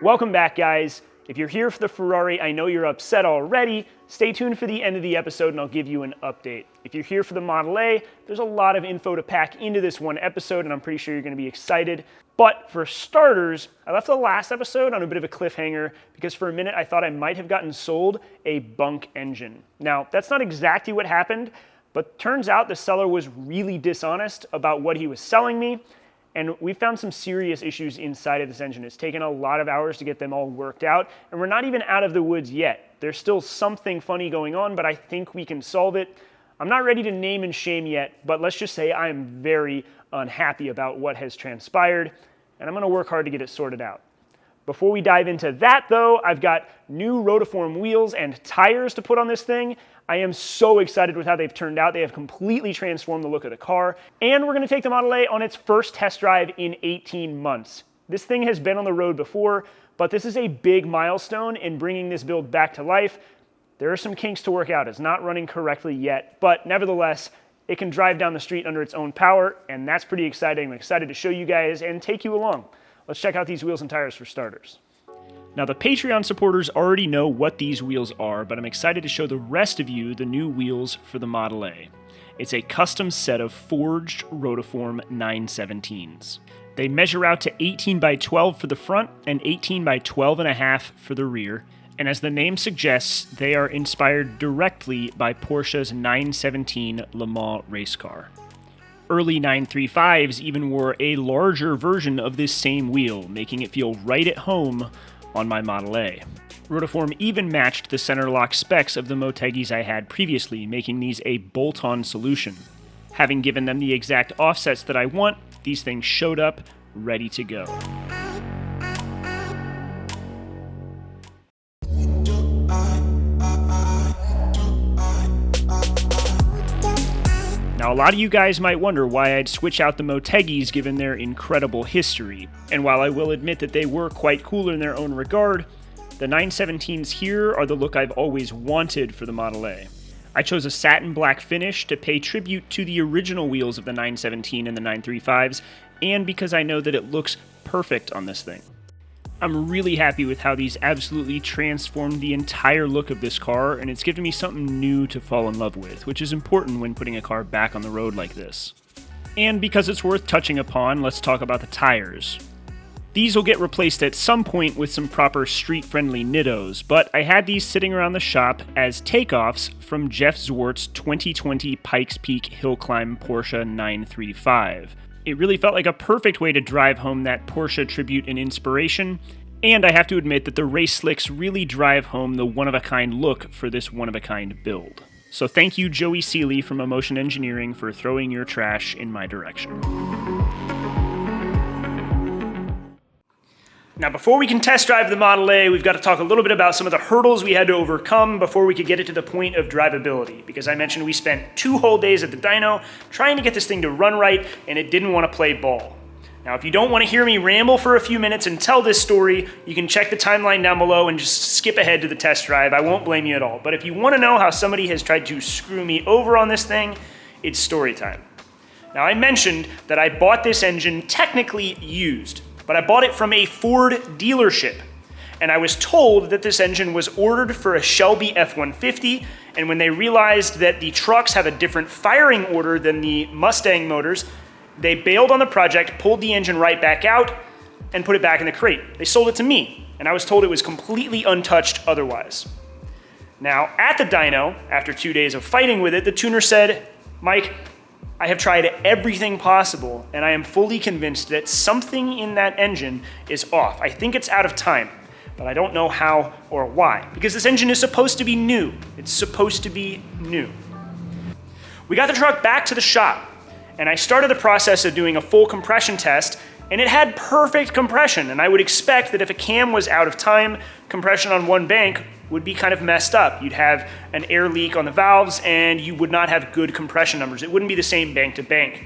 Welcome back, guys. If you're here for the Ferrari, I know you're upset already. Stay tuned for the end of the episode and I'll give you an update. If you're here for the Model A, there's a lot of info to pack into this one episode and I'm pretty sure you're going to be excited. But for starters, I left the last episode on a bit of a cliffhanger because for a minute I thought I might have gotten sold a bunk engine. Now, that's not exactly what happened, but turns out the seller was really dishonest about what he was selling me. And we found some serious issues inside of this engine. It's taken a lot of hours to get them all worked out, and we're not even out of the woods yet. There's still something funny going on, but I think we can solve it. I'm not ready to name and shame yet, but let's just say I am very unhappy about what has transpired, and I'm gonna work hard to get it sorted out. Before we dive into that though, I've got new Rotiform wheels and tires to put on this thing. I am so excited with how they've turned out. They have completely transformed the look of the car. And we're gonna take the Model A on its first test drive in 18 months. This thing has been on the road before, but this is a big milestone in bringing this build back to life. There are some kinks to work out. It's not running correctly yet, but nevertheless, it can drive down the street under its own power, and that's pretty exciting. I'm excited to show you guys and take you along. Let's check out these wheels and tires for starters. Now, the Patreon supporters already know what these wheels are, but I'm excited to show the rest of you the new wheels for the Model A. It's a custom set of forged Rotiform 917s. They measure out to 18 by 12 for the front and 18 by 12.5 for the rear, and as the name suggests, they are inspired directly by Porsche's 917 Le Mans race car. Early 935s even wore a larger version of this same wheel, making it feel right at home on my Model A. Rotiform even matched the center lock specs of the Motegis I had previously, making these a bolt-on solution. Having given them the exact offsets that I want, these things showed up, ready to go. Now, a lot of you guys might wonder why I'd switch out the Motegis given their incredible history. And while I will admit that they were quite cool in their own regard, the 917s here are the look I've always wanted for the Model A. I chose a satin black finish to pay tribute to the original wheels of the 917 and the 935s, and because I know that it looks perfect on this thing. I'm really happy with how these absolutely transformed the entire look of this car, and it's given me something new to fall in love with, which is important when putting a car back on the road like this. And because it's worth touching upon, let's talk about the tires. These will get replaced at some point with some proper street-friendly Nittos, but I had these sitting around the shop as takeoffs from Jeff Zwart's 2020 Pikes Peak Hill Climb Porsche 935. It really felt like a perfect way to drive home that Porsche tribute and inspiration, and I have to admit that the race slicks really drive home the one-of-a-kind look for this one-of-a-kind build. So thank you, Joey Seeley from Emotion Engineering, for throwing your trash in my direction. Now, before we can test drive the Model A, we've got to talk a little bit about some of the hurdles we had to overcome before we could get it to the point of drivability. Because I mentioned we spent 2 whole days at the dyno trying to get this thing to run right, and it didn't want to play ball. Now, if you don't want to hear me ramble for a few minutes and tell this story, you can check the timeline down below and just skip ahead to the test drive. I won't blame you at all. But if you want to know how somebody has tried to screw me over on this thing, it's story time. Now, I mentioned that I bought this engine technically used, but I bought it from a Ford dealership. And I was told that this engine was ordered for a Shelby F-150, and when they realized that the trucks have a different firing order than the Mustang motors, they bailed on the project, pulled the engine right back out, and put it back in the crate. They sold it to me, and I was told it was completely untouched otherwise. Now, at the dyno, after 2 days of fighting with it, the tuner said, "Mike, I have tried everything possible, and I am fully convinced that something in that engine is off. I think it's out of time, but I don't know how or why, because this engine is supposed to be new. It's supposed to be new." We got the truck back to the shop, and I started the process of doing a full compression test, and it had perfect compression, and I would expect that if a cam was out of time, compression on one bank would be kind of messed up. You'd have an air leak on the valves, and you would not have good compression numbers. It wouldn't be the same bank to bank.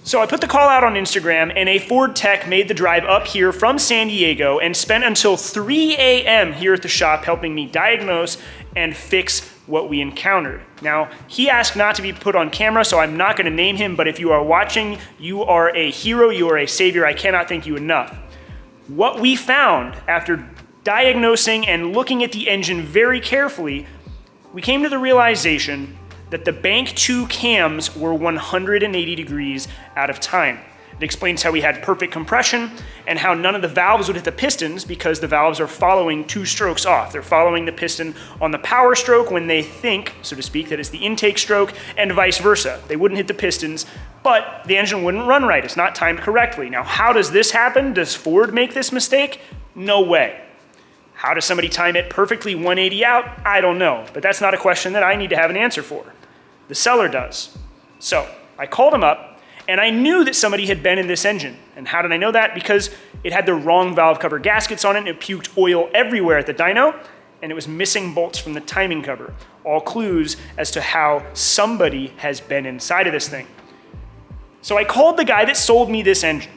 So I put the call out on Instagram, and a Ford tech made the drive up here from San Diego and spent until 3 a.m. here at the shop helping me diagnose and fix what we encountered. Now, he asked not to be put on camera, so I'm not going to name him, but if you are watching, you are a hero, you are a savior. I cannot thank you enough. What we found after diagnosing and looking at the engine very carefully, we came to the realization that the bank 2 cams were 180 degrees out of time. It explains how we had perfect compression and how none of the valves would hit the pistons because the valves are following 2 strokes off. They're following the piston on the power stroke when they think, so to speak, that it's the intake stroke, and vice versa. They wouldn't hit the pistons, but the engine wouldn't run right. It's not timed correctly. Now, how does this happen? Does Ford make this mistake? No way. How does somebody time it perfectly 180 out? I don't know, but that's not a question that I need to have an answer for. The seller does. So I called him up, and I knew that somebody had been in this engine. And how did I know that? Because it had the wrong valve cover gaskets on it, and it puked oil everywhere at the dyno, and it was missing bolts from the timing cover. All clues as to how somebody has been inside of this thing. So I called the guy that sold me this engine,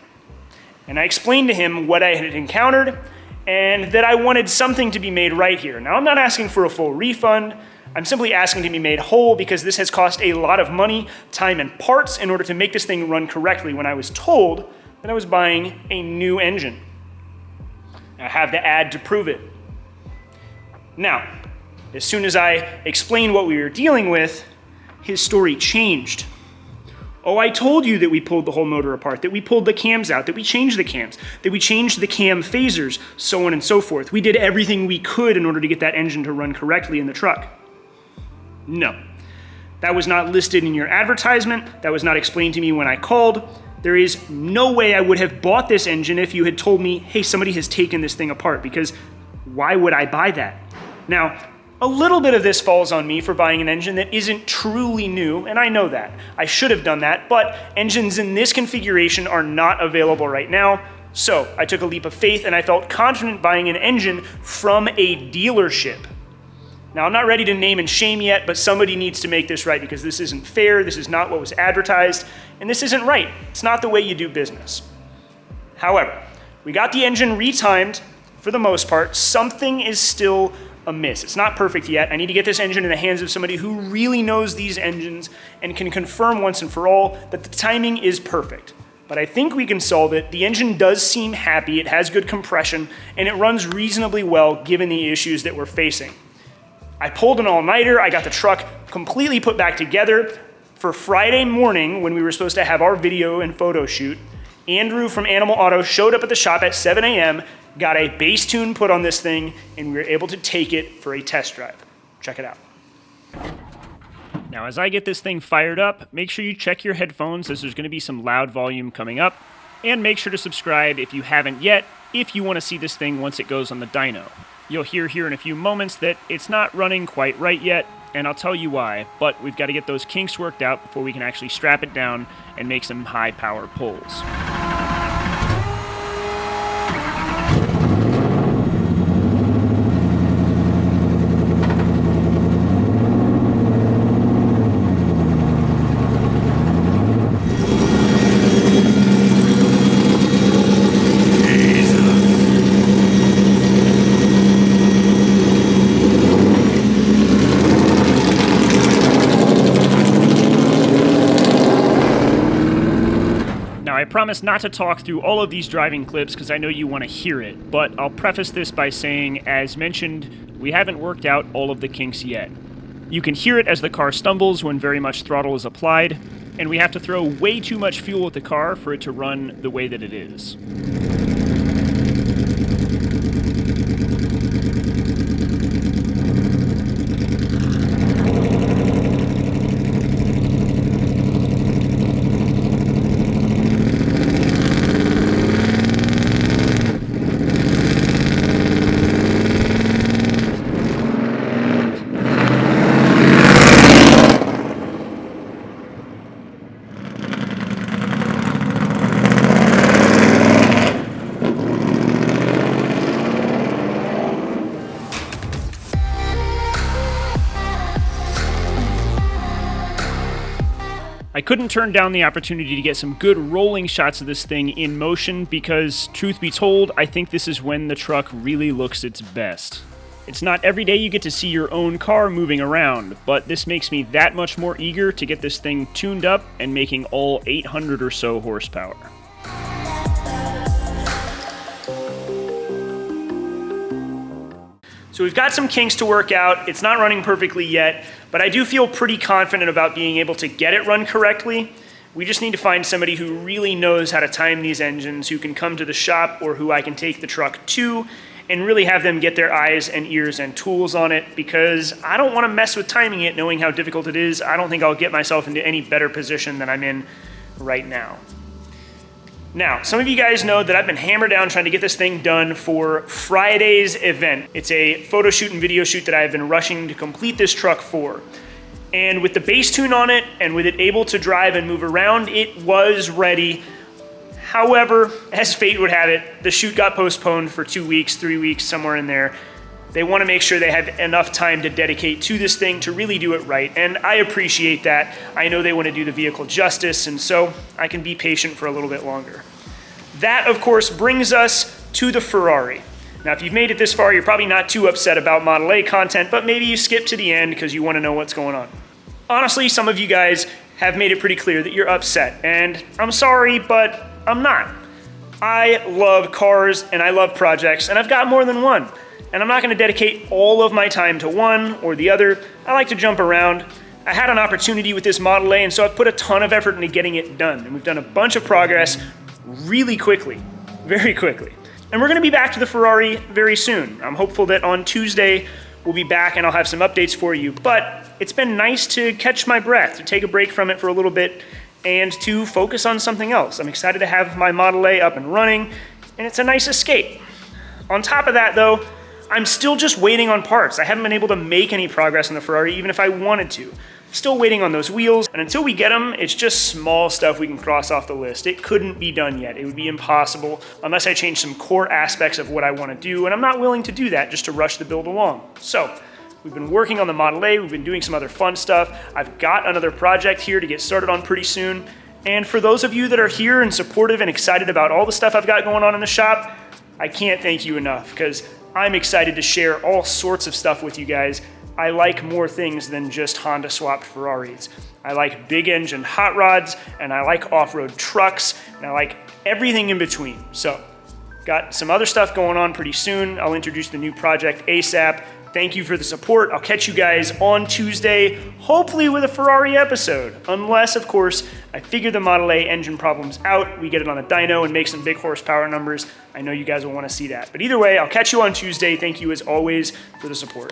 and I explained to him what I had encountered, and that I wanted something to be made right here. Now, I'm not asking for a full refund. I'm simply asking to be made whole because this has cost a lot of money, time, and parts in order to make this thing run correctly when I was told that I was buying a new engine. I have the ad to prove it. Now, as soon as I explained what we were dealing with, his story changed. Oh, I told you that we pulled the whole motor apart, that we pulled the cams out, that we changed the cams, that we changed the cam phasers, so on and so forth. We did everything we could in order to get that engine to run correctly in the truck. No, that was not listed in your advertisement. That was not explained to me when I called. There is no way I would have bought this engine if you had told me, hey, somebody has taken this thing apart, because why would I buy that? Now, a little bit of this falls on me for buying an engine that isn't truly new, and I know that. I should have done that, but engines in this configuration are not available right now. So I took a leap of faith and I felt confident buying an engine from a dealership. Now, I'm not ready to name and shame yet, but somebody needs to make this right because this isn't fair, this is not what was advertised, and this isn't right. It's not the way you do business. However, we got the engine retimed for the most part. Something is still amiss. It's not perfect yet. I need to get this engine in the hands of somebody who really knows these engines and can confirm once and for all that the timing is perfect. But I think we can solve it. The engine does seem happy, it has good compression, and it runs reasonably well given the issues that we're facing. I pulled an all-nighter, I got the truck completely put back together for Friday morning when we were supposed to have our video and photo shoot. Andrew from Animal Auto showed up at the shop at 7 a.m., got a base tune put on this thing, and we were able to take it for a test drive. Check it out. Now, as I get this thing fired up, make sure you check your headphones as there's going to be some loud volume coming up, and make sure to subscribe if you haven't yet, if you want to see this thing once it goes on the dyno. You'll hear here in a few moments that it's not running quite right yet, and I'll tell you why, but we've got to get those kinks worked out before we can actually strap it down and make some high power pulls. I promise not to talk through all of these driving clips because I know you want to hear it, but I'll preface this by saying, as mentioned, we haven't worked out all of the kinks yet. You can hear it as the car stumbles when very much throttle is applied, and we have to throw way too much fuel at the car for it to run the way that it is. I couldn't turn down the opportunity to get some good rolling shots of this thing in motion because, truth be told, I think this is when the truck really looks its best. It's not every day you get to see your own car moving around, but this makes me that much more eager to get this thing tuned up and making all 800 or so horsepower. So we've got some kinks to work out. It's not running perfectly yet, but I do feel pretty confident about being able to get it run correctly. We just need to find somebody who really knows how to time these engines, who can come to the shop or who I can take the truck to and really have them get their eyes and ears and tools on it, because I don't want to mess with timing it knowing how difficult it is. I don't think I'll get myself into any better position than I'm in right now. Now, some of you guys know that I've been hammered down trying to get this thing done for Friday's event. It's a photo shoot and video shoot that I've been rushing to complete this truck for. And with the base tune on it and with it able to drive and move around, it was ready. However, as fate would have it, the shoot got postponed for 2 weeks, 3 weeks, somewhere in there. They want to make sure they have enough time to dedicate to this thing to really do it right, and I appreciate that. I know they want to do the vehicle justice, and so I can be patient for a little bit longer. That, of course, brings us to the Ferrari. Now, if you've made it this far, you're probably not too upset about Model A content, but maybe you skip to the end because you want to know what's going on. Honestly, some of you guys have made it pretty clear that you're upset, and I'm sorry, but I'm not. I love cars and I love projects, and I've got more than one. And I'm not going to dedicate all of my time to one or the other. I like to jump around. I had an opportunity with this Model A, and so I've put a ton of effort into getting it done. And we've done a bunch of progress really quickly, very quickly. And we're going to be back to the Ferrari very soon. I'm hopeful that on Tuesday we'll be back and I'll have some updates for you. But it's been nice to catch my breath, to take a break from it for a little bit and to focus on something else. I'm excited to have my Model A up and running, and it's a nice escape. On top of that, though, I'm still just waiting on parts. I haven't been able to make any progress on the Ferrari, even if I wanted to. Still waiting on those wheels, and until we get them, it's just small stuff we can cross off the list. It couldn't be done yet. It would be impossible unless I change some core aspects of what I want to do, and I'm not willing to do that just to rush the build along. So, we've been working on the Model A, we've been doing some other fun stuff. I've got another project here to get started on pretty soon. And for those of you that are here and supportive and excited about all the stuff I've got going on in the shop, I can't thank you enough, because I'm excited to share all sorts of stuff with you guys. I like more things than just Honda-swapped Ferraris. I like big engine hot rods, and I like off-road trucks, and I like everything in between. So, got some other stuff going on pretty soon. I'll introduce the new project ASAP. Thank you for the support. I'll catch you guys on Tuesday, hopefully with a Ferrari episode. Unless, of course, I figure the Model A engine problem's out, we get it on a dyno and make some big horsepower numbers. I know you guys will want to see that. But either way, I'll catch you on Tuesday. Thank you as always for the support.